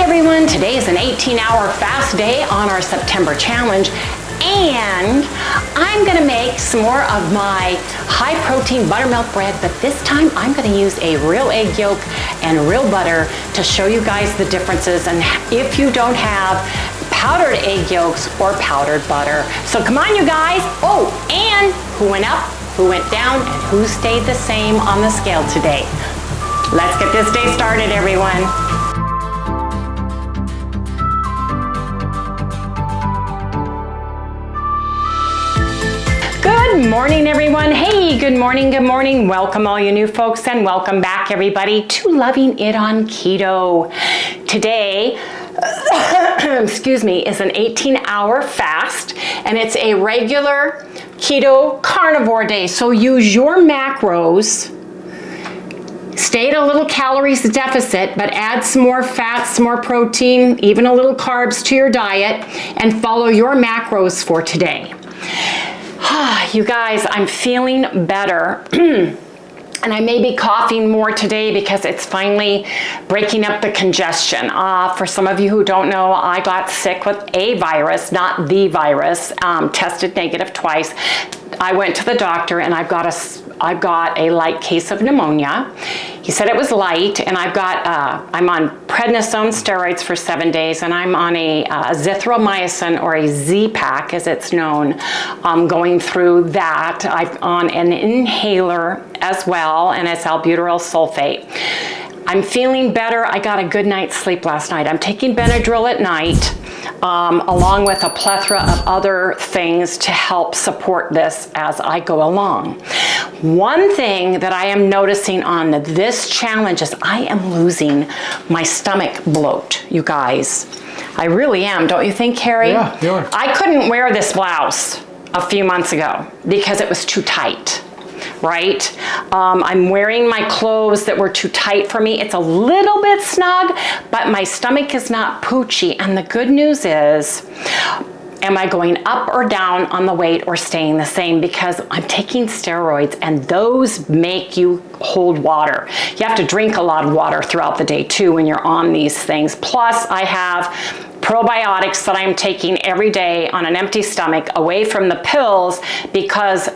everyone, today is an 18-hour fast day on our September challenge, and I'm gonna make some more of my high protein buttermilk bread, but this time I'm gonna use a real egg yolk and real butter to show you guys the differences and if you don't have powdered egg yolks or powdered butter. So come on you guys. Oh, and who went up, who went down, and who stayed the same on the scale today. Let's get this day started, everyone. Good morning, everyone. Hey, good morning, good morning. Welcome all you new folks and welcome back everybody to Loving It on Keto. Today, excuse me, is an 18-hour fast and it's a regular keto carnivore day. So use your macros, stay at a little calories deficit, but add some more fats, some more protein, even a little carbs to your diet and follow your macros for today. You guys, I'm feeling better. And I may be coughing more today because it's finally breaking up the congestion. For some of you who don't know, I got sick with a virus, not the virus, tested negative twice. I went to the doctor and I've got a light case of pneumonia. He said it was light, and I'm on prednisone steroids for 7 days, and I'm on a azithromycin, or a Z-Pack as it's known, going through that. I'm on an inhaler as well, and it's albuterol sulfate. I'm feeling better. I got a good night's sleep last night. I'm taking Benadryl at night, along with a plethora of other things to help support this as I go along. One thing that I am noticing on this challenge is I am losing my stomach bloat, you guys. I really am, don't you think, Harry? Yeah, you are. I couldn't wear this blouse a few months ago because it was too tight. Right? I'm wearing my clothes that were too tight for me. It's a little bit snug, but my stomach is not poochy. And the good news is, am I going up or down on the weight or staying the same? Because I'm taking steroids and those make you hold water. You have to drink a lot of water throughout the day too when you're on these things. Plus I have probiotics that I'm taking every day on an empty stomach away from the pills, because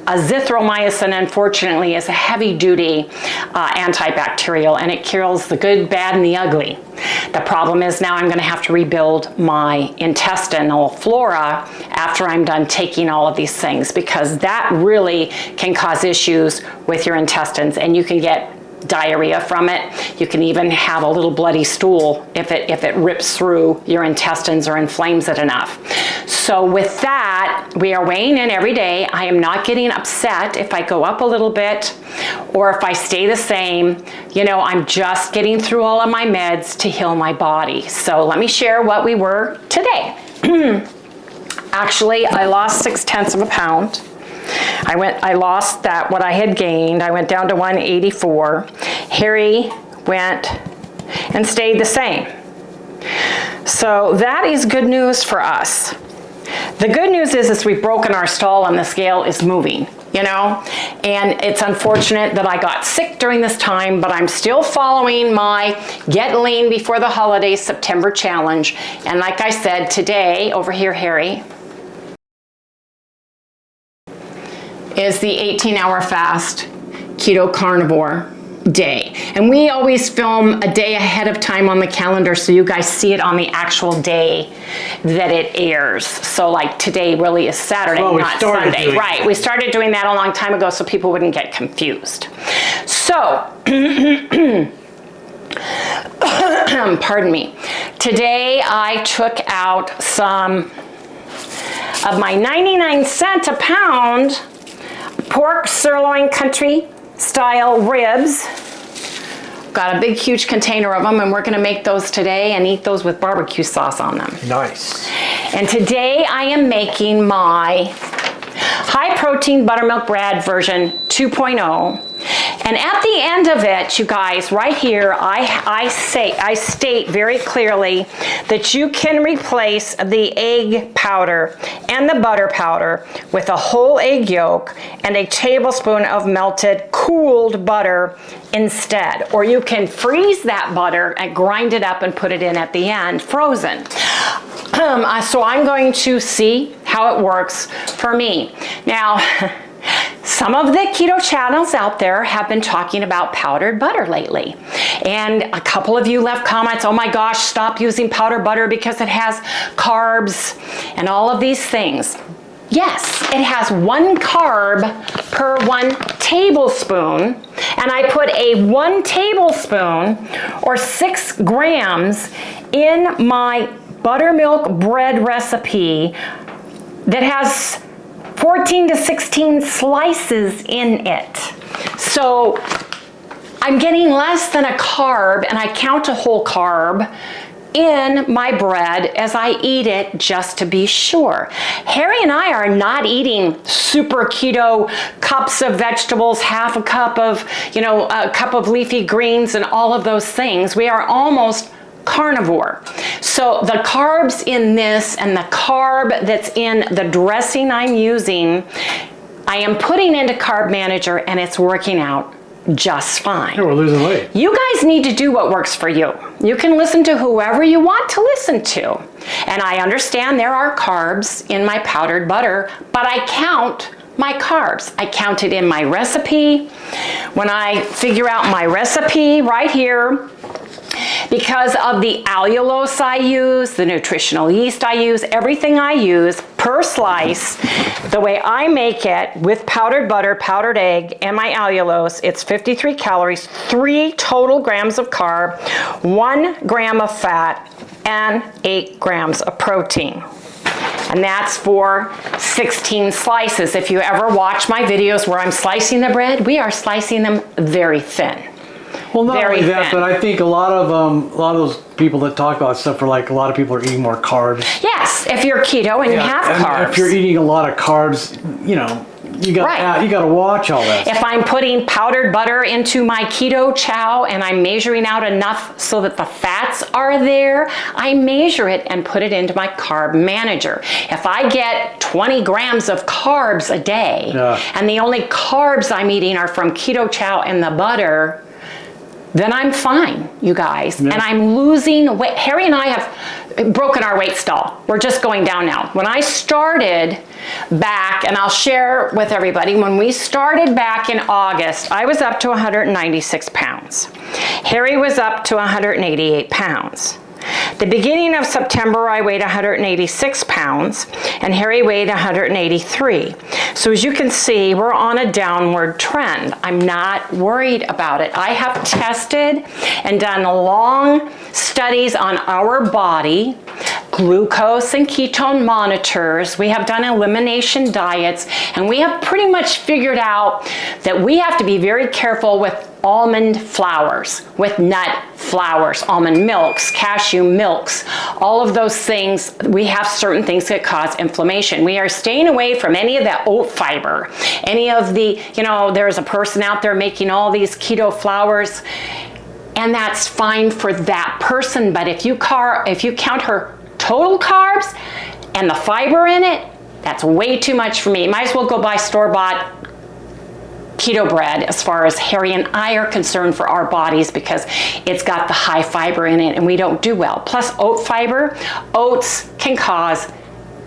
azithromycin, unfortunately, is a heavy-duty antibacterial, and it kills the good, bad, and the ugly. The problem is now I'm going to have to rebuild my intestinal flora after I'm done taking all of these things, because that really can cause issues with your intestines, and you can get diarrhea from it. You can even have a little bloody stool if it rips through your intestines or inflames it enough. So with that, we are weighing in every day. I am not getting upset if I go up a little bit or if I stay the same. You know, I'm just getting through all of my meds to heal my body. So let me share what we were today. Actually, I lost 0.6 pounds. I lost what I had gained. I went down to 184. Harry went and stayed the same. So that is good news for us. The good news is we've broken our stall and the scale is moving, you know? And it's unfortunate that I got sick during this time, but I'm still following my Get Lean Before the Holidays September challenge. And like I said, today, over here, Harry, is the 18-hour fast keto carnivore day. And we always film a day ahead of time on the calendar so you guys see it on the actual day that it airs. So like today really is Saturday, not Sunday. Right, we started doing that a long time ago so people wouldn't get confused. So, pardon me. Today I took out some of my 99 cents a pound pork sirloin country style ribs. Got a big huge container of them, and we're gonna make those today and eat those with barbecue sauce on them. Nice. And today I am making my high protein buttermilk bread version 2.0. And at the end of it, you guys, right here, I state very clearly that you can replace the egg powder and the butter powder with a whole egg yolk and a tablespoon of melted cooled butter instead. Or you can freeze that butter and grind it up and put it in at the end, frozen. So I'm going to see how it works for me. Now, some of the keto channels out there have been talking about powdered butter lately. And a couple of you left comments, oh my gosh, stop using powdered butter because it has carbs and all of these things. Yes, it has 1 carb per 1 tablespoon, and I put a 1 tablespoon or 6 grams in my buttermilk bread recipe that has 14 to 16 slices in it. So I'm getting less than a carb, and I count a whole carb in my bread as I eat it just to be sure. Harry and I are not eating super keto cups of vegetables, half a cup of, a cup of leafy greens and all of those things. We are almost carnivore. So the carbs in this and the carb that's in the dressing I'm using, I am putting into Carb Manager, and it's working out just fine. Yeah, we're losing weight. You guys need to do what works for you. You can listen to whoever you want to listen to. And I understand there are carbs in my powdered butter, but I count my carbs. I count it in my recipe. When I figure out my recipe right here, because of the allulose I use, the nutritional yeast I use, everything I use per slice, the way I make it with powdered butter, powdered egg, and my allulose, it's 53 calories, 3 total grams of carb, 1 gram of fat, and 8 grams of protein. And that's for 16 slices. If you ever watch my videos where I'm slicing the bread, we are slicing them very thin. Well, not only that, but I think a lot of those people that talk about stuff are like, a lot of people are eating more carbs. Yes, if you're keto and you have carbs. If you're eating a lot of carbs, you got to watch all that. If I'm putting powdered butter into my keto chow and I'm measuring out enough so that the fats are there, I measure it and put it into my Carb Manager. If I get 20 grams of carbs a day, and the only carbs I'm eating are from keto chow and the butter, then I'm fine, you guys. Yeah. And I'm losing weight. Harry and I have broken our weight stall. We're just going down now. When I started back, and I'll share with everybody, when we started back in August, I was up to 196 pounds. Harry was up to 188 pounds. The beginning of September, I weighed 186 pounds, and Harry weighed 183. So as you can see, we're on a downward trend. I'm not worried about it. I have tested and done long studies on our body, glucose and ketone monitors. We have done elimination diets, and we have pretty much figured out that we have to be very careful with almond flours, with nut flours, almond milks, cashew milks, all of those things. We have certain things that cause inflammation. We are staying away from any of that oat fiber, any of the, there's a person out there making all these keto flours, and that's fine for that person. But if you count her total carbs and the fiber in it, that's way too much for me. Might as well go buy store-bought keto bread as far as Harry and I are concerned for our bodies, because it's got the high fiber in it and we don't do well. Plus oat fiber, oats can cause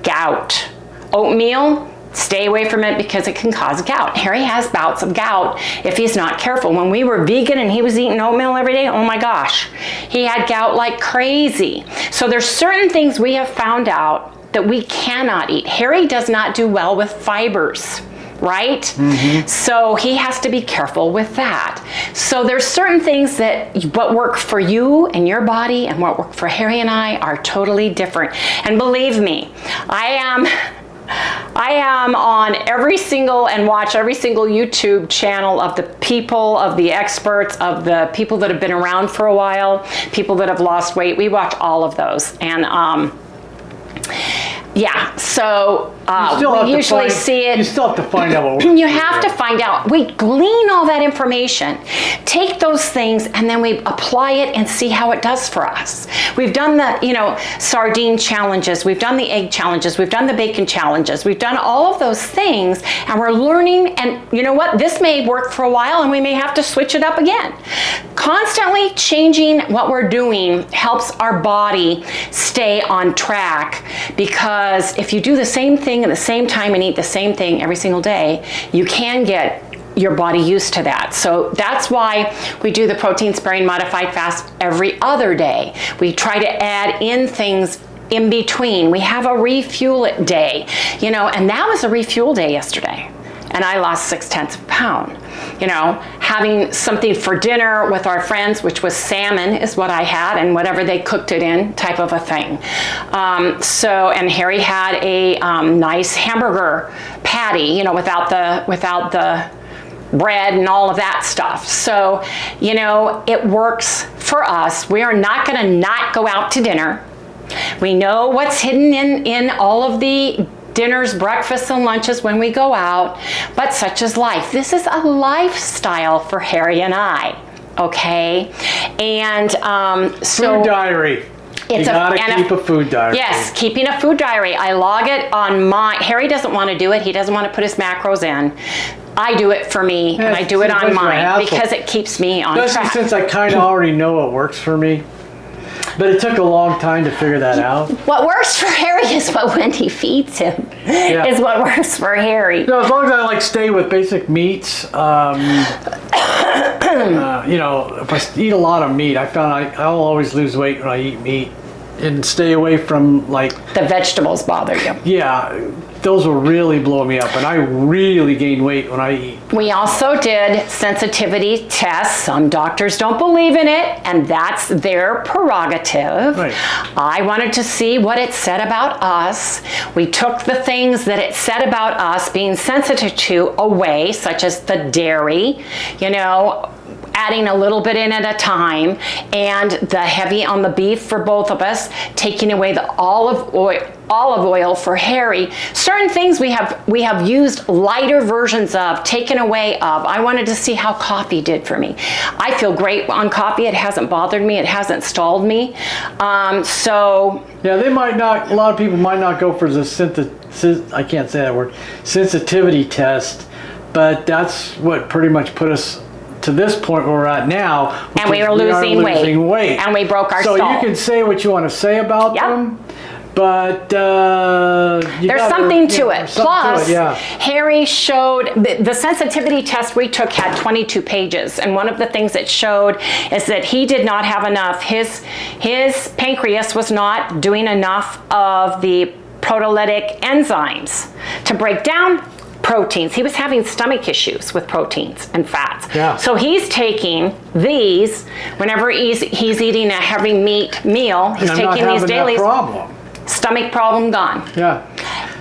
gout. Oatmeal, stay away from it because it can cause gout. Harry has bouts of gout if he's not careful. When we were vegan and he was eating oatmeal every day, oh my gosh, he had gout like crazy. So there's certain things we have found out that we cannot eat. Harry does not do well with fibers, right? Mm-hmm. So he has to be careful with that. So there's certain things that what work for you and your body and what work for Harry and I are totally different. And believe me, I am on every single and watch every single YouTube channel of the people, of the experts, of the people that have been around for a while, people that have lost weight. We watch all of those. And Yeah, so still have we to usually find- see it. You still have to find out what works. You have to find out. We glean all that information, take those things, and then we apply it and see how it does for us. We've done the, sardine challenges. We've done the egg challenges. We've done the bacon challenges. We've done all of those things, and we're learning. And you know what? This may work for a while, and we may have to switch it up again. Constantly changing what we're doing helps our body stay on track, because if you do the same thing at the same time and eat the same thing every single day, you can get your body used to that. So that's why we do the protein sparing modified fast every other day. We try to add in things in between. We have a refuel it day, and that was a refuel day yesterday. And I lost 0.6 of a pound. Having something for dinner with our friends, which was salmon is what I had, and whatever they cooked it in, type of a thing. And Harry had a nice hamburger patty, without the bread and all of that stuff. So, it works for us. We are not going to not go out to dinner. We know what's hidden in all of the dinners, breakfasts, and lunches when we go out, but such is life. This is a lifestyle for Harry and I, okay? And so... Food diary. You gotta keep a food diary. Yes, keeping a food diary. I log it on Harry doesn't want to do it. He doesn't want to put his macros in. I do it for me, and I do it on mine because it keeps me on track. Especially since I kind of already know what works for me. But it took a long time to figure that out. What works for Harry is what Wendy feeds him. Yeah. Is what works for Harry. As long as I stay with basic meats, if I eat a lot of meat, I found I'll always lose weight when I eat meat, and stay away from the vegetables bother you. Yeah, those will really blow me up, and I really gain weight when I eat. We also did sensitivity tests. Some doctors don't believe in it, and that's their prerogative. Right. I wanted to see what it said about us. We took the things that it said about us being sensitive to away, such as the dairy, adding a little bit in at a time, and the heavy on the beef for both of us, taking away the olive oil for Harry. Certain things we have used lighter versions of, taken away of. I wanted to see how coffee did for me. I feel great on coffee. It hasn't bothered me. It hasn't stalled me. Yeah, they might not. A lot of people might not go for the I can't say that word, sensitivity test, but that's what pretty much put us to this point where we're at now. And we are losing weight. And we broke our stall. So you can say what you want to say about them, but there's something to it. Plus, Harry showed the sensitivity test we took had 22 pages, and one of the things it showed is that he did not have enough. His pancreas was not doing enough of the proteolytic enzymes to break down proteins. He was having stomach issues with proteins and fats. Yeah. So he's taking these whenever he's eating a heavy meat meal. He's taking these daily. Problem. Stomach problem gone. Yeah.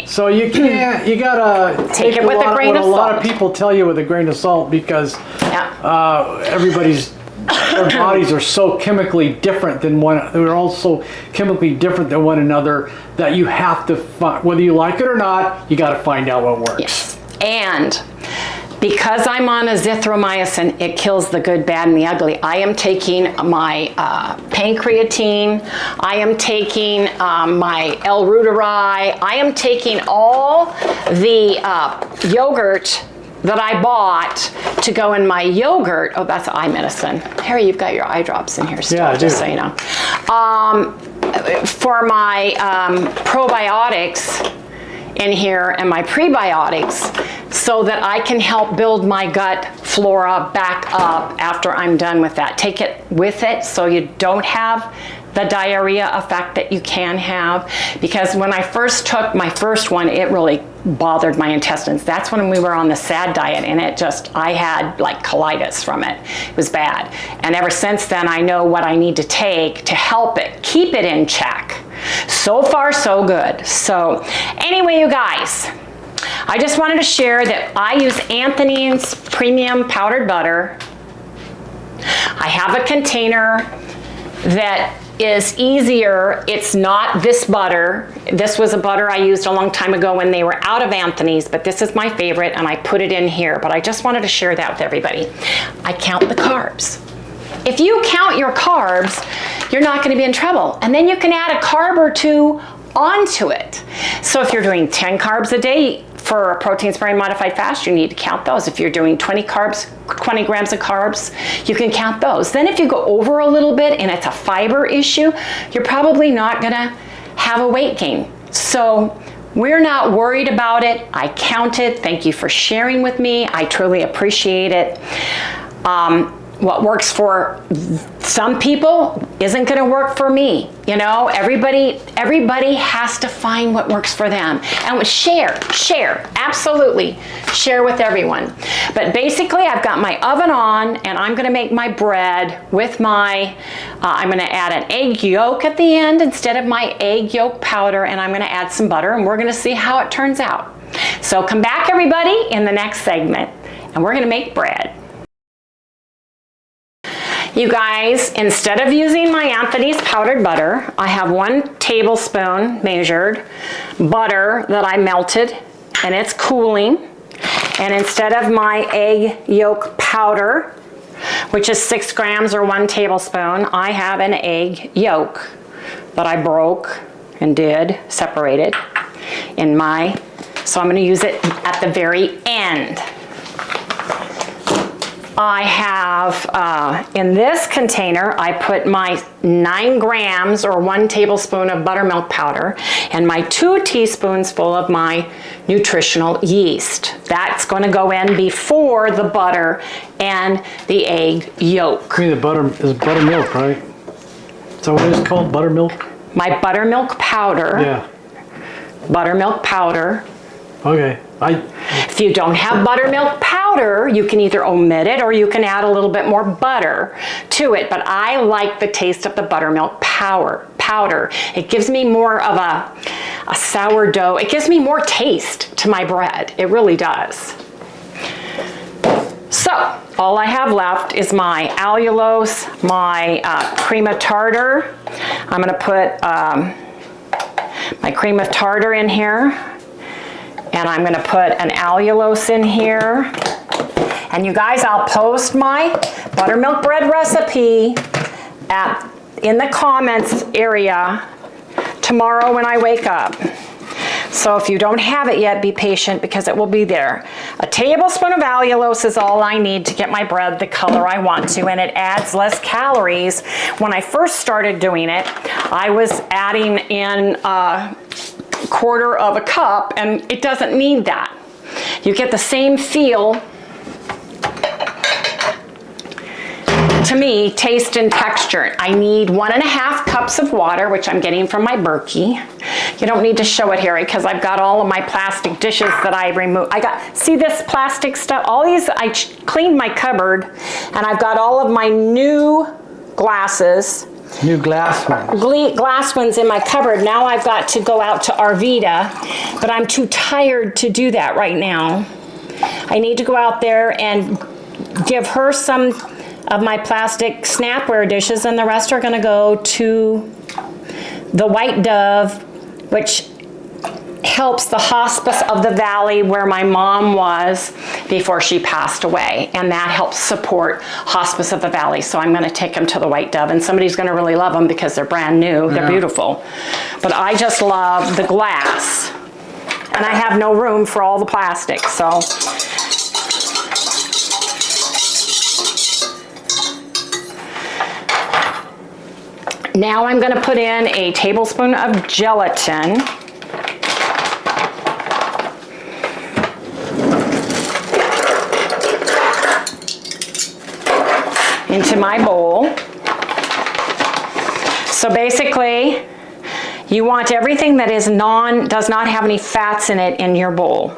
So you can't. You gotta take it with a grain of salt. A lot of people tell you with a grain of salt because everybody's. Our bodies are so chemically different than one. They're all so chemically different than one another that you have to find, whether you like it or not, you got to find out what works. Yes. And because I'm on azithromycin, it kills the good, bad, and the ugly. I am taking my pancreatine. I am taking my L-reuteri. I am taking all the yogurt that I bought to go in my yogurt. Oh, that's eye medicine. Harry, you've got your eye drops in here still, yeah, just so you know. For my probiotics in here and my prebiotics, so that I can help build my gut flora back up after I'm done with that. Take it with it so you don't have the diarrhea effect that you can have, because when I first took my first one, it really bothered my intestines. That's when we were on the SAD diet, and I had like colitis from it. It was bad. And ever since then, I know what I need to take to help it, keep it in check. So far, so good. So anyway, you guys, I just wanted to share that I use Anthony's premium powdered butter. I have a container that is easier. It's not this butter. This was a butter I used a long time ago when they were out of Anthony's, but this is my favorite and I put it in here. But I just wanted to share that with everybody. I count the carbs. If you count your carbs, you're not going to be in trouble. And then you can add a carb or two onto it. So if you're doing 10 carbs a day for a protein sparing modified fast, you need to count those. If you're doing 20 grams of carbs, you can count those. Then if you go over a little bit and it's a fiber issue, you're probably not gonna have a weight gain. So we're not worried about it. I count it. Thank you for sharing with me. I truly appreciate it. What works for some people isn't going to work for me. You know, everybody has to find what works for them. And share, absolutely share with everyone. But basically I've got my oven on and I'm going to make my bread with my, I'm going to add an egg yolk at the end instead of my egg yolk powder, and I'm going to add some butter, and we're going to see how it turns out. So come back everybody in the next segment and we're going to make bread. You guys, instead of using my Anthony's powdered butter, I have 1 tablespoon measured butter that I melted and it's cooling. And instead of my egg yolk powder, which is 6 grams or 1 tablespoon, I have an egg yolk that I broke and separated in my, so I'm going to use it at the very end. I have, in this container, I put my 9 grams or 1 tablespoon of buttermilk powder and my 2 teaspoons full of my nutritional yeast. That's going to go in before the butter and the egg yolk. I mean, the butter is buttermilk, right? Is that what it's called, buttermilk? My buttermilk powder. Yeah. Buttermilk powder. Okay. If you don't have buttermilk powder, you can either omit it or you can add a little bit more butter to it. But I like the taste of the buttermilk powder. It gives me more of a sourdough. It gives me more taste to my bread. It really does. So all I have left is my allulose, my cream of tartar. I'm going to put my cream of tartar in here. And I'm going to put an allulose in here. And you guys, I'll post my buttermilk bread recipe in the comments area tomorrow when I wake up. So if you don't have it yet, be patient because it will be there. A tablespoon of allulose is all I need to get my bread the color I want to, and it adds less calories. When I first started doing it, I was adding in 1/4 of a cup, and it doesn't need that. You get the same feel, to me, taste and texture. I need 1.5 cups of water, which I'm getting from my Berkey. You don't need to show it here because I've got all of my plastic dishes that I removed. See this plastic stuff? All these, I cleaned my cupboard, and I've got all of my new glasses. New glass ones. Glass ones in my cupboard. Now I've got to go out to Arvita, but I'm too tired to do that right now. I need to go out there and give her some of my plastic Snapware dishes, and the rest are going to go to the White Dove, which helps the Hospice of the Valley where my mom was before she passed away, and that helps support Hospice of the Valley. So I'm going to take them to the White Dove, and somebody's going to really love them because they're brand new. They're beautiful. But I just love the glass, and I have no room for all the plastic. So now I'm going to put in a tablespoon of gelatin. Into my bowl. So basically, you want everything that is does not have any fats in it in your bowl.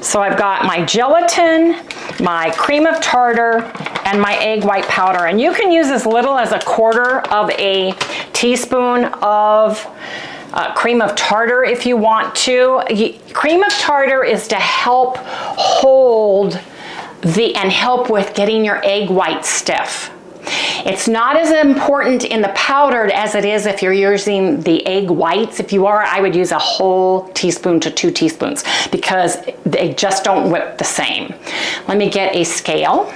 So I've got my gelatin, my cream of tartar, and my egg white powder. And you can use as little as 1/4 of a teaspoon of cream of tartar if you want to. Cream of tartar is to help hold and help with getting your egg white stiff. It's not as important in the powdered as it is if you're using the egg whites. If you are, I would use a whole teaspoon to 2 teaspoons because they just don't whip the same. Let me get a scale.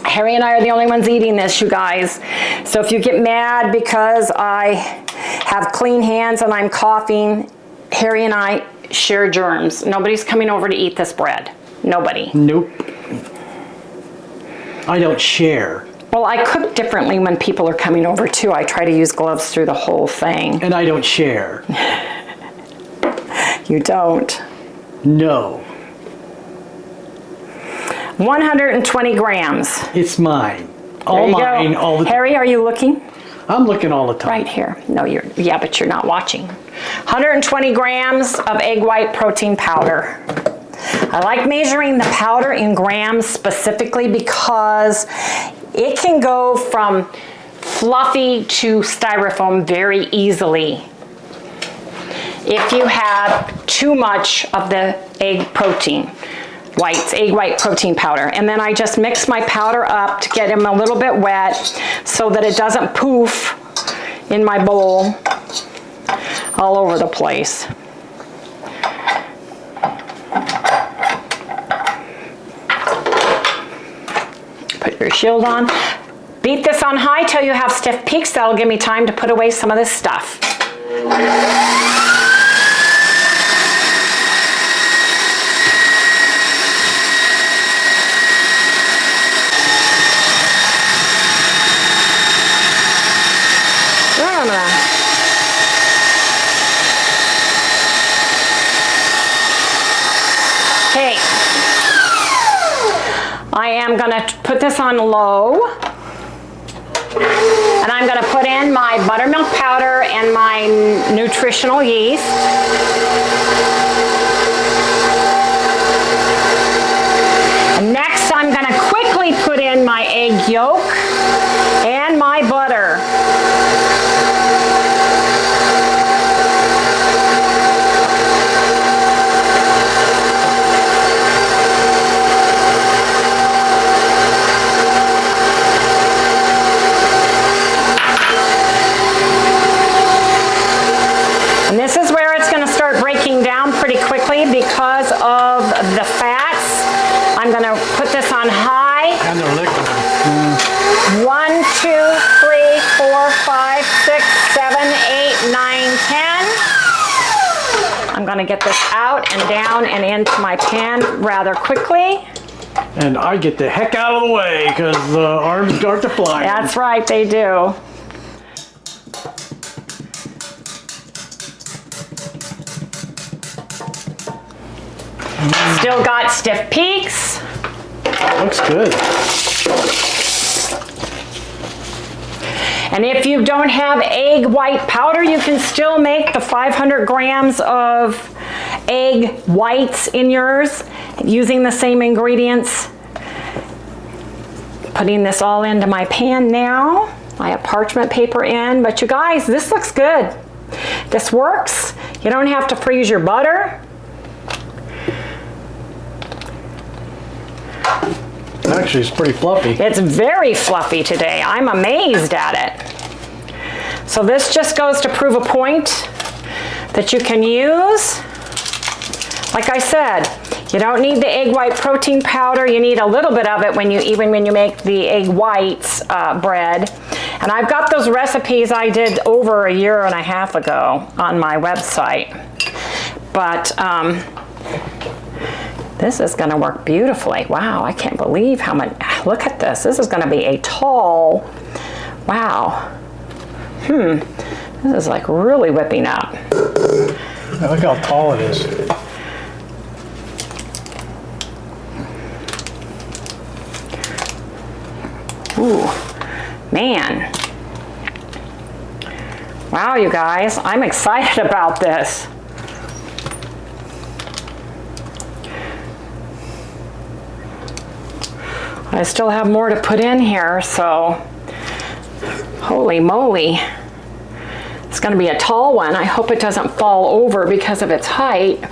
Harry and I are the only ones eating this, you guys. So if you get mad because I have clean hands and I'm coughing, Harry and I share germs. Nobody's coming over to eat this bread. Nobody. Nope. I don't share. Well, I cook differently when people are coming over too. I try to use gloves through the whole thing. And I don't share. You don't? No. 120 grams. It's mine. All mine, all the time. Harry, are you looking? I'm looking all the time. Right here. No, yeah, but you're not watching. 120 grams of egg white protein powder. I like measuring the powder in grams specifically because it can go from fluffy to styrofoam very easily if you have too much of the egg white protein powder. And then I just mix my powder up to get them a little bit wet so that it doesn't poof in my bowl all over the place. Put your shield on. Beat this on high till you have stiff peaks. That'll give me time to put away some of this stuff. Okay, I am going to put this on low, and I'm going to put in my buttermilk powder and my nutritional yeast. And next, I'm going to quickly put in my egg yolk and my butter. And this is where it's going to start breaking down pretty quickly because of the fats. I'm going to put this on high. And they're liquid. 1, 2, 3, 4, 5, 6, 7, 8, 9, 10. I'm going to get this out and down and into my pan rather quickly. And I get the heck out of the way because the arms start to fly. That's right, they do. Still got stiff peaks. Looks good. And if you don't have egg white powder, you can still make the 500 grams of egg whites in yours using the same ingredients. Putting this all into my pan now. I have parchment paper in, but you guys, this looks good. This works. You don't have to freeze your butter. Actually, it's pretty fluffy. It's very fluffy today. I'm amazed at it. So this just goes to prove a point that you can use. Like I said, you don't need the egg white protein powder. You need a little bit of it even when you make the egg whites bread. And I've got those recipes I did over 1.5 years ago on my website. But this is going to work beautifully. Wow, I can't believe how much. Look at this. This is going to be a tall. Wow. This is like really whipping up. Look how tall it is. Ooh, man. Wow, you guys, I'm excited about this. I still have more to put in here, so Holy moly. It's going to be a tall one. I hope it doesn't fall over because of its height.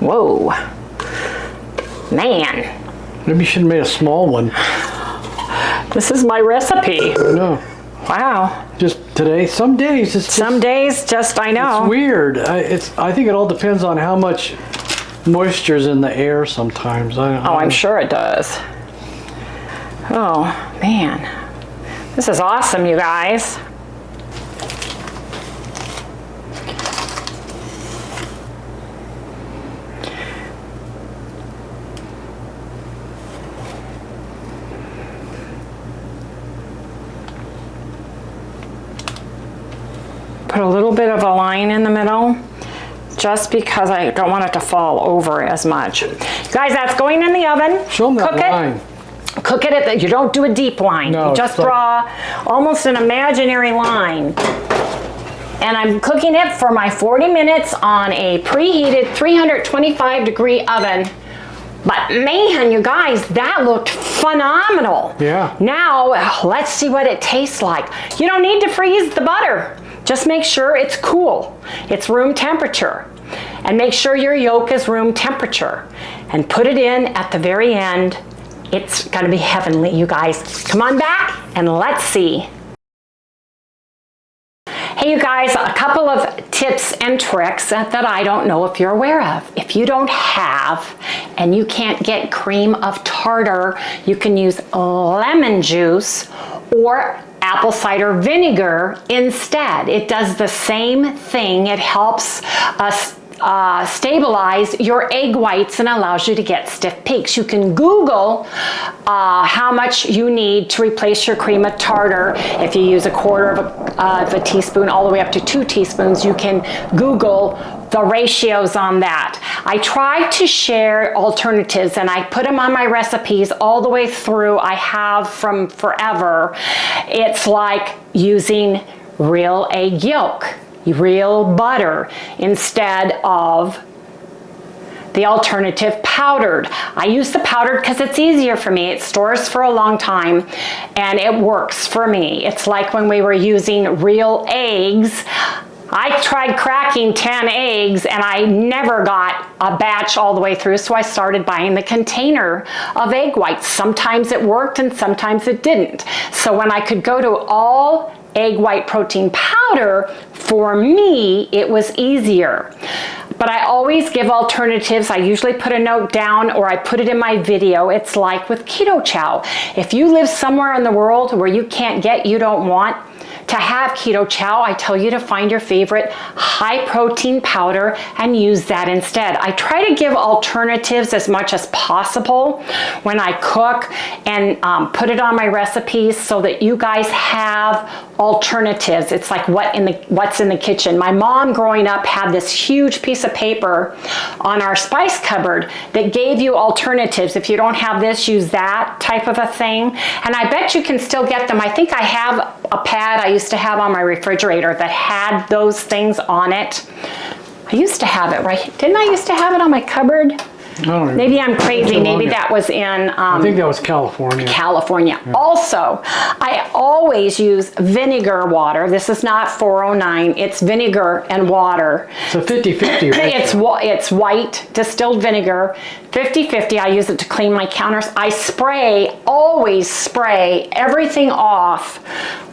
Whoa. Man. Maybe you should have made a small one. This is my recipe. I know. Wow. Just today, some days it's some days just, I know. It's weird. I think it all depends on how much moisture's in the air sometimes. I'm sure it does. Oh, man. This is awesome, you guys. Put a little bit of a line in the middle, just because I don't want it to fall over as much. Guys, that's going in the oven. Show them that line. Cook it you don't do a deep line. No, you just draw almost an imaginary line. And I'm cooking it for my 40 minutes on a preheated 325 degree oven. But man, you guys, that looked phenomenal. Yeah. Now, let's see what it tastes like. You don't need to freeze the butter. Just make sure it's cool. It's room temperature. And make sure your yolk is room temperature. And put it in at the very end. It's gonna be heavenly, you guys. Come on back and let's see. Hey you guys, a couple of tips and tricks that I don't know if you're aware of. If you don't have and you can't get cream of tartar, you can use lemon juice or apple cider vinegar instead. It does the same thing. It helps us stabilize your egg whites and allows you to get stiff peaks. You can Google how much you need to replace your cream of tartar. If you use a quarter of a teaspoon all the way up to 2 teaspoons, you can Google the ratios on that. I try to share alternatives and I put them on my recipes all the way through. I have from forever. It's like using real egg yolk, real butter, instead of the alternative powdered. I use the powdered because it's easier for me. It stores for a long time and it works for me. It's like when we were using real eggs. I tried cracking 10 eggs and I never got a batch all the way through, so I started buying the container of egg whites. Sometimes it worked and sometimes it didn't. So when I could go to all egg white protein powder, for me, it was easier. But I always give alternatives. I usually put a note down or I put it in my video. It's like with keto chow. If you live somewhere in the world where you can't get, you don't want to have keto chow, I tell you to find your favorite high protein powder and use that instead. I try to give alternatives as much as possible when I cook and put it on my recipes so that you guys have alternatives. It's like what's in the kitchen. My mom growing up had this huge piece of paper on our spice cupboard that gave you alternatives. If you don't have this, use that type of a thing. And I bet you can still get them. I think I have a pad I used to have on my refrigerator that had those things on it. I used to have it, right? Didn't I used to have it on my cupboard? Maybe I'm crazy. Maybe that was in I think that was California. California. Yeah. Also, I always use vinegar water. This is not 409. It's vinegar and water. So 50-50, right? It's white distilled vinegar. 50-50. I use it to clean my counters. I always spray everything off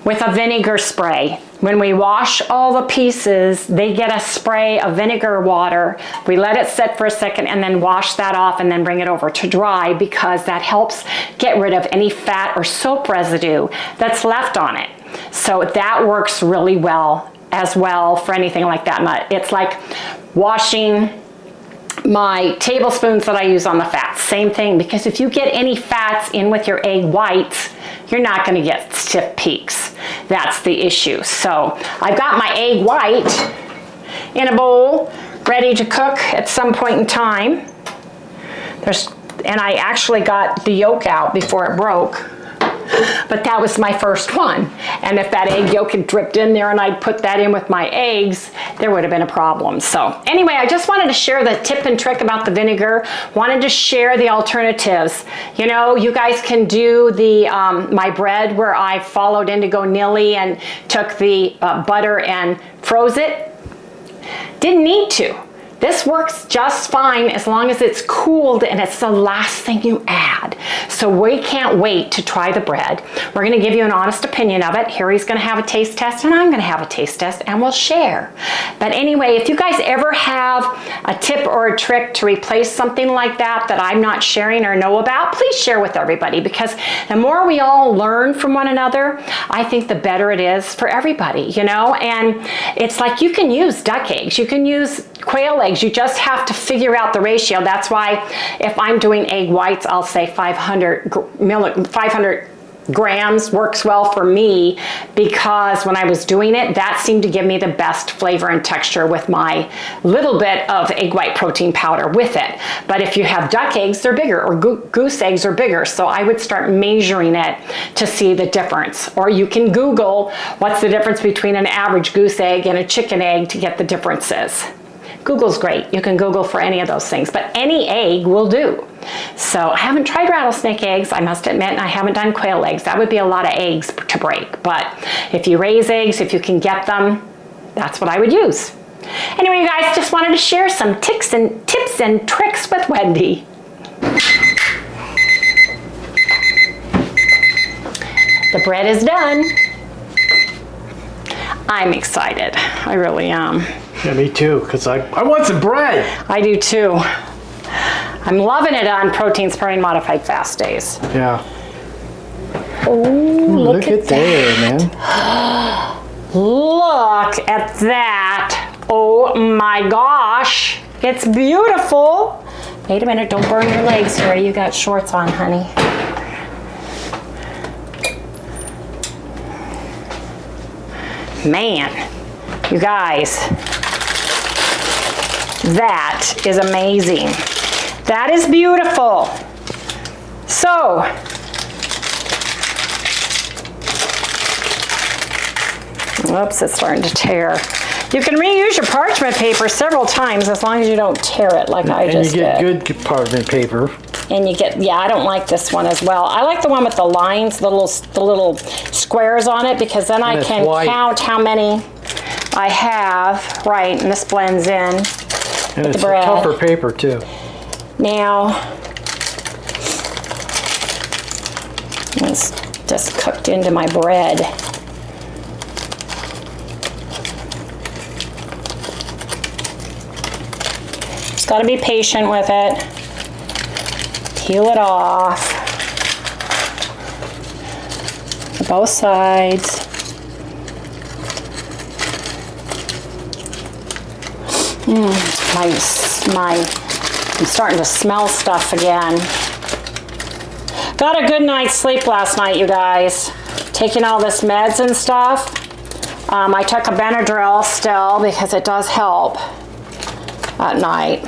with a vinegar spray. When we wash all the pieces, they get a spray of vinegar water. We let it sit for a second and then wash that off and then bring it over to dry, because that helps get rid of any fat or soap residue that's left on it. So that works really well as well for anything like that. It's like washing my tablespoons that I use on the fats. Same thing, because if you get any fats in with your egg whites, you're not going to get stiff peaks. That's the issue. So I've got my egg white in a bowl ready to cook at some point in time. And I actually got the yolk out before it broke. but that was my first one. And if that egg yolk had dripped in there and I'd put that in with my eggs, there would have been a problem. So anyway, I just wanted to share the tip and trick about the vinegar. Wanted to share the alternatives. You know, you guys can do the my bread where I followed Indigo Nilly and took the butter and froze it. Didn't need to. This works just fine as long as it's cooled and it's the last thing you add. So we can't wait to try the bread. We're gonna give you an honest opinion of it. Harry's gonna have a taste test and I'm gonna have a taste test and we'll share. But anyway, if you guys ever have a tip or a trick to replace something like that that I'm not sharing or know about, please share with everybody, because the more we all learn from one another, I think the better it is for everybody, you know? And it's like you can use duck eggs, you can use quail eggs, you just have to figure out the ratio. That's why if I'm doing egg whites, I'll say 500 grams works well for me, because when I was doing it, that seemed to give me the best flavor and texture with my little bit of egg white protein powder with it. But if you have duck eggs, they're bigger, or goose eggs are bigger. So I would start measuring it to see the difference. Or you can Google what's the difference between an average goose egg and a chicken egg to get the differences. Google's great. You can Google for any of those things, but any egg will do. So I haven't tried rattlesnake eggs, I must admit, and I haven't done quail eggs. That would be a lot of eggs to break. But if you raise eggs, if you can get them, that's what I would use. Anyway, you guys, just wanted to share some tips and tricks with Wendy. The bread is done. I'm excited. I really am. Yeah, me too, because I want some bread. I do too. I'm loving it on protein sparing modified fast days. Yeah. Oh, look at there, man. Look at that. Oh my gosh. It's beautiful. Wait a minute, don't burn your legs here. You got shorts on, honey. Man, you guys, that is amazing. That is beautiful. So, whoops, it's starting to tear. You can reuse your parchment paper several times as long as you don't tear it like I just did. And you get good parchment paper. And you get, yeah, I don't like this one as well. I like the one with the lines, the little squares on it, because then I can count how many I have. Right, and this blends in and with the bread. And it's tougher paper too. Now, it's just cooked into my bread. Just got to be patient with it. Peel it off. Both sides. I'm starting to smell stuff again. Got a good night's sleep last night, you guys. Taking all this meds and stuff. I took a Benadryl still because it does help at night.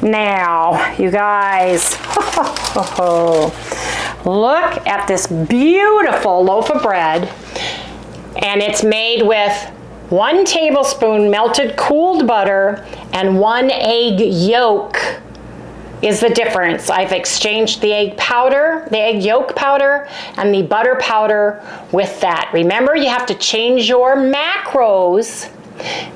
Now, you guys, look at this beautiful loaf of bread. And it's made with 1 tablespoon melted cooled butter and 1 egg yolk is the difference. I've exchanged the egg powder, the egg yolk powder, and the butter powder with that. Remember, you have to change your macros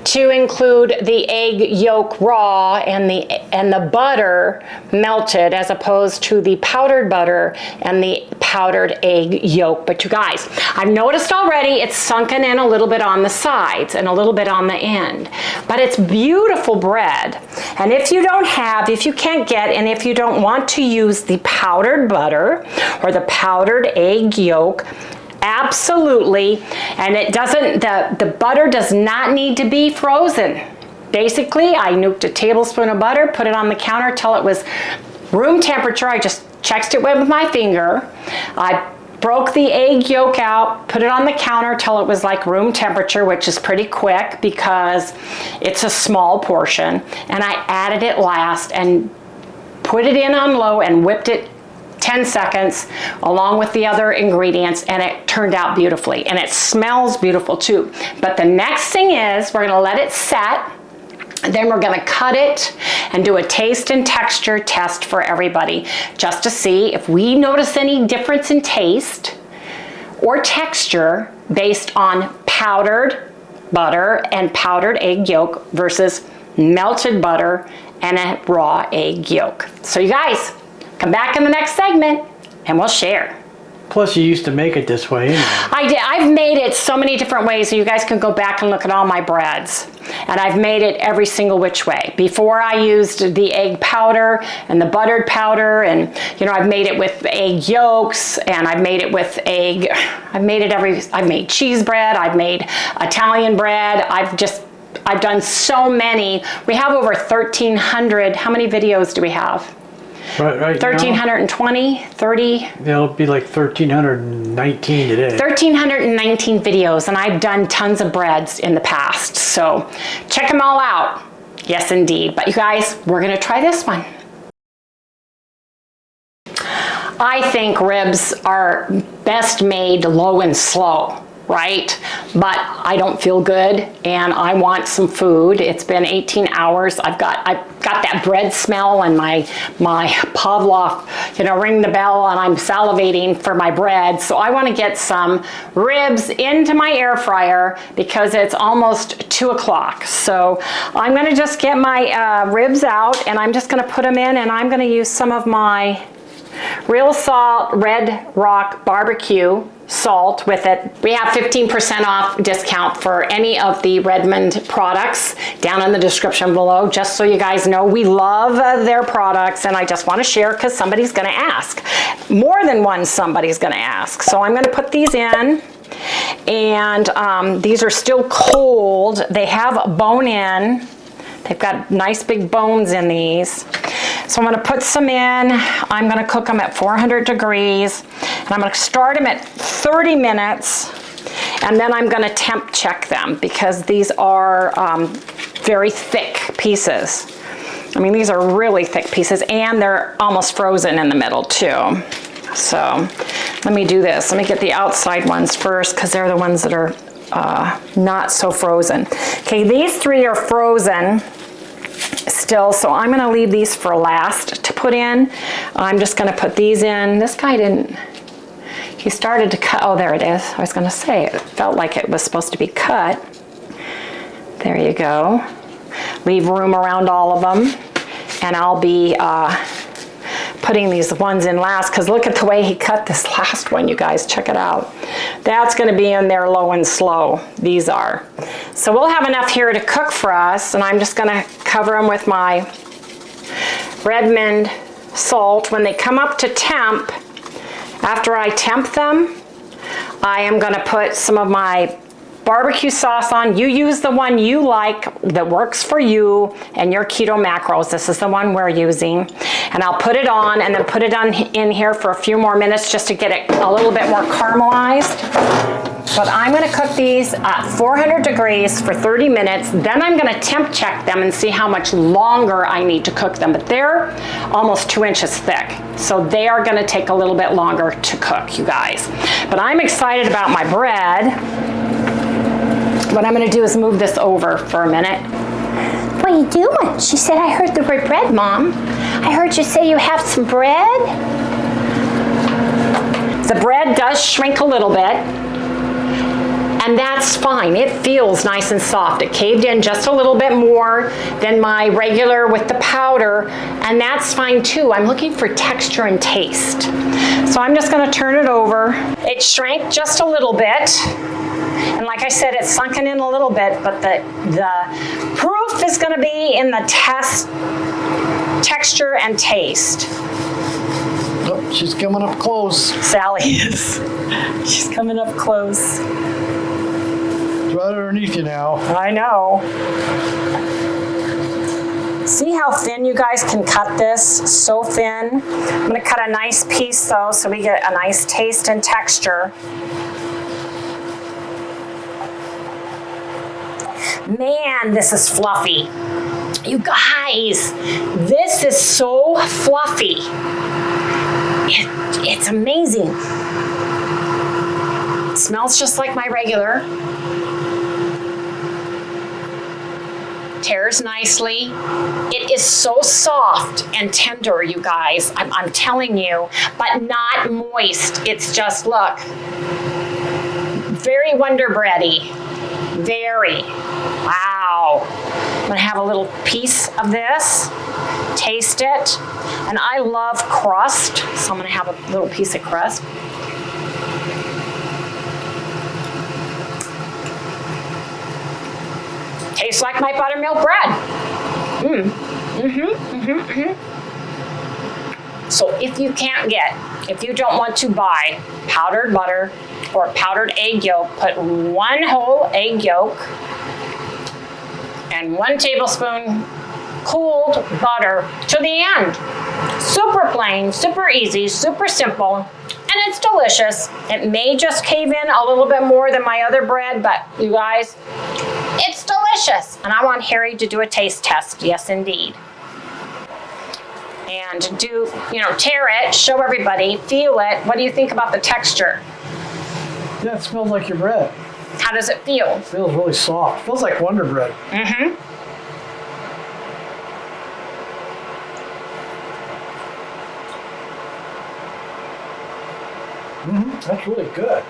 to include the egg yolk raw and the butter melted, as opposed to the powdered butter and the powdered egg yolk. But you guys, I've noticed already it's sunken in a little bit on the sides and a little bit on the end, but it's beautiful bread. And if you can't get, and if you don't want to use the powdered butter or the powdered egg yolk, absolutely, and it doesn't, the butter does not need to be frozen. Basically, I nuked a tablespoon of butter, put it on the counter till it was room temperature. I just checked it with my finger. I broke the egg yolk out, put it on the counter till it was like room temperature, which is pretty quick because it's a small portion. And I added it last and put it in on low and whipped it 10 seconds along with the other ingredients, and it turned out beautifully. And it smells beautiful too. But the next thing is we're gonna let it set. Then we're gonna cut it and do a taste and texture test for everybody, just to see if we notice any difference in taste or texture based on powdered butter and powdered egg yolk versus melted butter and a raw egg yolk. So you guys, come back in the next segment and we'll share. Plus, you used to make it this way anyway. I did. I've made it so many different ways, so you guys can go back and look at all my breads. And I've made it every single which way. Before I used the egg powder and the buttered powder, and you know, I've made it with egg yolks, and I've made it with egg. I've made cheese bread. I've made Italian bread. I've done so many. We have over 1,300. How many videos do we have? Right 1,320, 30? It'll be like 1,319 today. 1,319 videos, and I've done tons of breads in the past. So check them all out. Yes, indeed. But you guys, we're gonna try this one. I think ribs are best made low and slow, right? But I don't feel good and I want some food. It's been 18 hours. I've got that bread smell and my Pavlov, you know, ring the bell, and I'm salivating for my bread. So I want to get some ribs into my air fryer because it's almost 2 o'clock. So I'm going to just get my ribs out, and I'm just going to put them in, and I'm going to use some of my Real Salt Red Rock Barbecue salt with it. We have 15% off discount for any of the Redmond products down in the description below, just so you guys know we love their products, and I just want to share because somebody's going to ask. More than one somebody's going to ask. So I'm going to put these in, and these are still cold. They have a bone in. They've got nice big bones in these. So I'm going to put some in. I'm going to cook them at 400 degrees. And I'm going to start them at 30 minutes. And then I'm going to temp check them because these are very thick pieces. I mean, these are really thick pieces, and they're almost frozen in the middle too. So let me do this. Let me get the outside ones first because they're the ones that are not so frozen. Okay, these three are frozen still, so I'm going to leave these for last to put in. I'm just going to put these in. This guy didn't, he started to cut. Oh, there it is. I was going to say it felt like it was supposed to be cut. There you go. Leave room around all of them, and I'll be putting these ones in last, because look at the way he cut this last one, you guys. Check it out. That's going to be in there low and slow. These are. So we'll have enough here to cook for us, and I'm just going to cover them with my Redmond salt. When they come up to temp, after I temp them, I am going to put some of my barbecue sauce on. You use the one you like that works for you and your keto macros. This is the one we're using. And I'll put it on and then put it on in here for a few more minutes just to get it a little bit more caramelized. But I'm going to cook these at 400 degrees for 30 minutes. Then I'm going to temp check them and see how much longer I need to cook them. But they're almost 2 inches thick. So they are going to take a little bit longer to cook, you guys. But I'm excited about my bread. What I'm going to do is move this over for a minute. What are you doing? She said, I heard the word bread, Mom. I heard you say you have some bread. The bread does shrink a little bit, and that's fine. It feels nice and soft. It caved in just a little bit more than my regular with the powder, and that's fine too. I'm looking for texture and taste. So I'm just going to turn it over. It shrank just a little bit. And like I said, it's sunken in a little bit, but the proof is going to be in the texture and taste. Oh, she's coming up close. Sally is. She's coming up close. It's right underneath you now. I know. See how thin you guys can cut this? So thin. I'm going to cut a nice piece though, so we get a nice taste and texture. Man, this is fluffy. You guys, this is so fluffy. It's amazing. It smells just like my regular. Tears nicely. It is so soft and tender, you guys. I'm telling you, but not moist. It's just, look, very Wonder Bready. Very. Wow. I'm gonna have a little piece of this, taste it. And I love crust, so I'm gonna have a little piece of crust. Tastes like my buttermilk bread. So if you don't want to buy powdered butter or powdered egg yolk, put 1 whole egg yolk and 1 tablespoon cooled butter to the end. Super plain, super easy, super simple, and it's delicious. It may just cave in a little bit more than my other bread, but you guys, it's delicious. And I want Harry to do a taste test. Yes, indeed. And do, tear it, show everybody, feel it. What do you think about the texture? Yeah, it smells like your bread. How does it feel? It feels really soft. It feels like Wonder Bread. That's really good.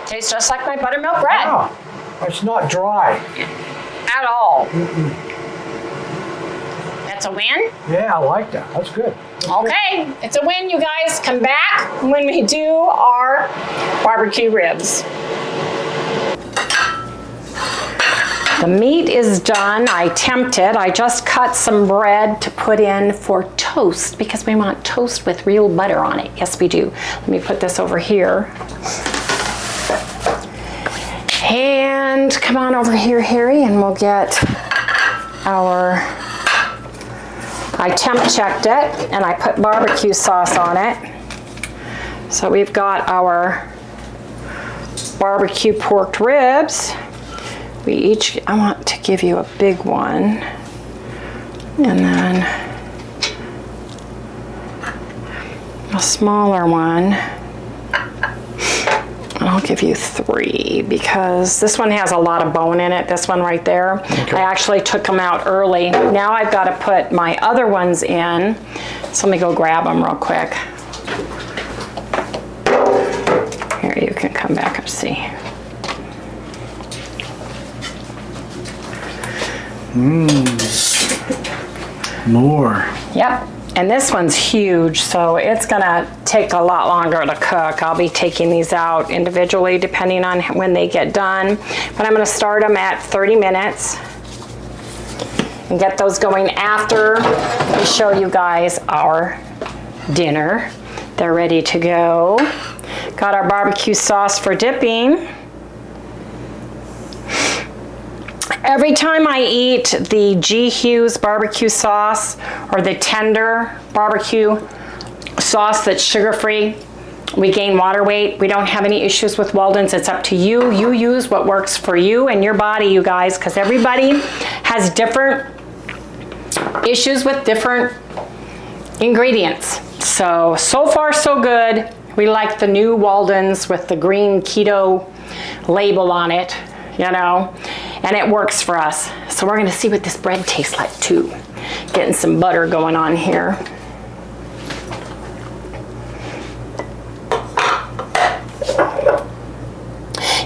Tastes just like my buttermilk bread. Wow. It's not dry. At all. That's a win? Yeah, I like that. That's good. Okay, it's a win, you guys. Come back when we do our barbecue ribs. The meat is done. I tempted. I just cut some bread to put in for toast because we want toast with real butter on it. Yes, we do. Let me put this over here. And come on over here, Harry, and we'll get our... I temp checked it and I put barbecue sauce on it. So we've got our barbecue pork ribs. I want to give you a big one. And then a smaller one. I'll give you 3 because this one has a lot of bone in it, this one right there. Okay. I actually took them out early. Now I've got to put my other ones in. So let me go grab them real quick. Here, you can come back and see. More. Yep. And this one's huge, so it's gonna take a lot longer to cook. I'll be taking these out individually depending on when they get done. But I'm gonna start them at 30 minutes and get those going after we show you guys our dinner. They're ready to go. Got our barbecue sauce for dipping. Every time I eat the G. Hughes barbecue sauce or the tender barbecue sauce that's sugar-free, we gain water weight. We don't have any issues with Walden's. It's up to you. You use what works for you and your body, you guys, because everybody has different issues with different ingredients. So far so good. We like the new Walden's with the green keto label on it, and it works for us. So we're gonna see what this bread tastes like too. Getting some butter going on here.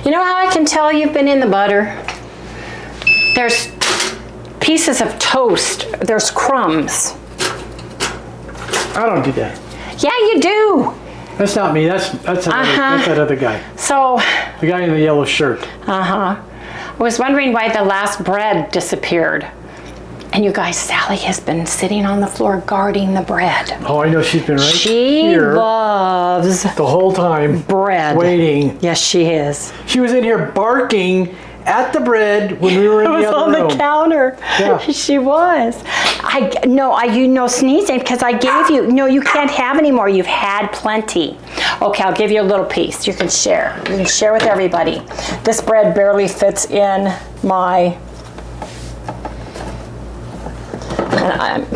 You know how I can tell you've been in the butter? There's pieces of toast, there's crumbs. I don't do that. Yeah, you do. That's not me, that's that other guy. So. The guy in the yellow shirt. I was wondering why the last bread disappeared. And you guys, Sally has been sitting on the floor guarding the bread. Oh, I know, she's been right here. She loves the whole time. Bread. Waiting. Yes, she is. She was in here barking at the bread when we were in the other room. It was on the counter. Yeah. She was. Sneezing because I gave you, you can't have any more. You've had plenty. Okay, I'll give you a little piece. You can share. You can share with everybody. This bread barely fits in my,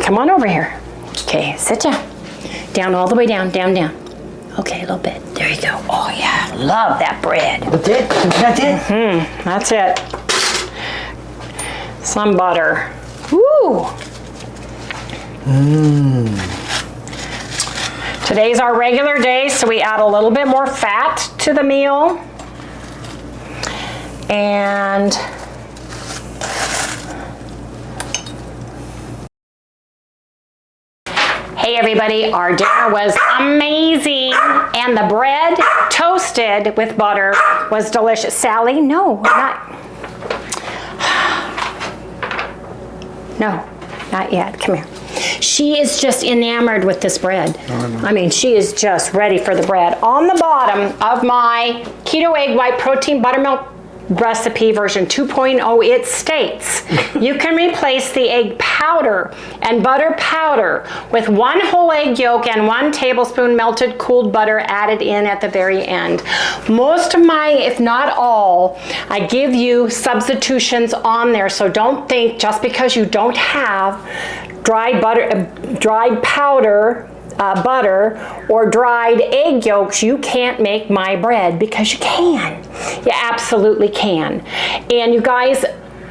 come on over here. Okay, sit down. Down all the way down, down, down. Okay, a little bit. There you go. Oh yeah, love that bread. That's it? That's it? That's it. Some butter. Woo! Today's our regular day, so we add a little bit more fat to the meal. And hey everybody, our dinner was amazing, and the bread toasted with butter was delicious. Sally, no, not yet. Come here. She is just enamored with this bread. I mean, she is just ready for the bread. On the bottom of my keto egg white protein buttermilk recipe version 2.0, it states you can replace the egg powder and butter powder with 1 whole egg yolk and 1 tablespoon melted cooled butter added in at the very end. Most of my, if not all, I give you substitutions on there, so don't think just because you don't have dried powder butter or dried egg yolks, you can't make my bread, because you can. You absolutely can. And you guys,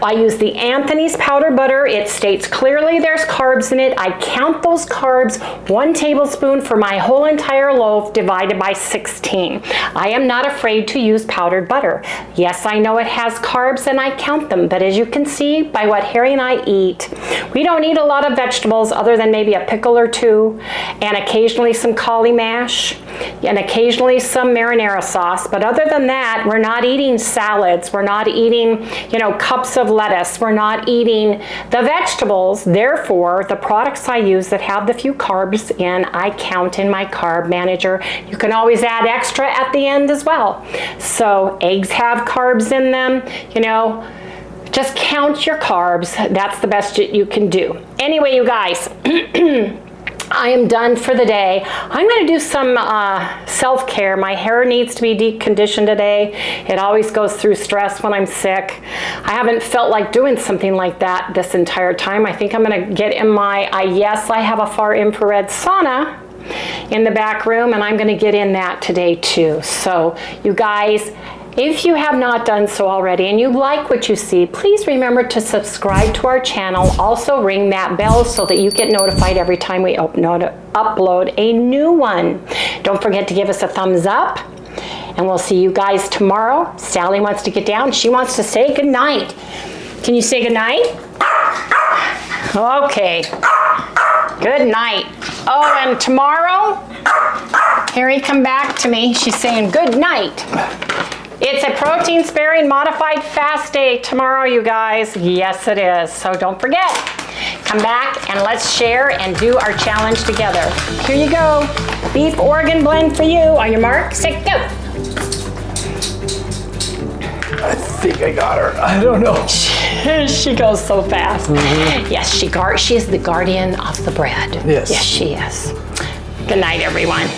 I use the Anthony's powdered butter. It states clearly there's carbs in it. I count those carbs, 1 tablespoon for my whole entire loaf divided by 16. I am not afraid to use powdered butter. Yes, I know it has carbs and I count them, but as you can see by what Harry and I eat, we don't eat a lot of vegetables other than maybe a pickle or 2, and occasionally some cauli mash, and occasionally some marinara sauce. But other than that, we're not eating salads. We're not eating, cups of lettuce. We're not eating the vegetables. Therefore, the products I use that have the few carbs in, I count in my carb manager. You can always add extra at the end as well. So eggs have carbs in them, just count your carbs. That's the best you can do. Anyway, you guys, I am done for the day. I'm going to do some self-care. My hair needs to be deconditioned today. It always goes through stress when I'm sick. I haven't felt like doing something like that this entire time. I think I'm going to get in yes, I have a far infrared sauna in the back room, and I'm going to get in that today too. So you guys, if you have not done so already and you like what you see, please remember to subscribe to our channel. Also ring that bell so that you get notified every time we upload a new one. Don't forget to give us a thumbs up, and we'll see you guys tomorrow. Sally wants to get down. She wants to say good night. Can you say good night? Okay. Good night. Oh, and tomorrow, Harry, come back to me. She's saying good night. It's a protein sparing modified fast day tomorrow, you guys. Yes, it is. So don't forget. Come back and let's share and do our challenge together. Here you go. Beef organ blend for you. On your mark, set, go. I think I got her. I don't know. She goes so fast. Yes, she is the guardian of the bread. Yes. Yes, she is. Good night, everyone.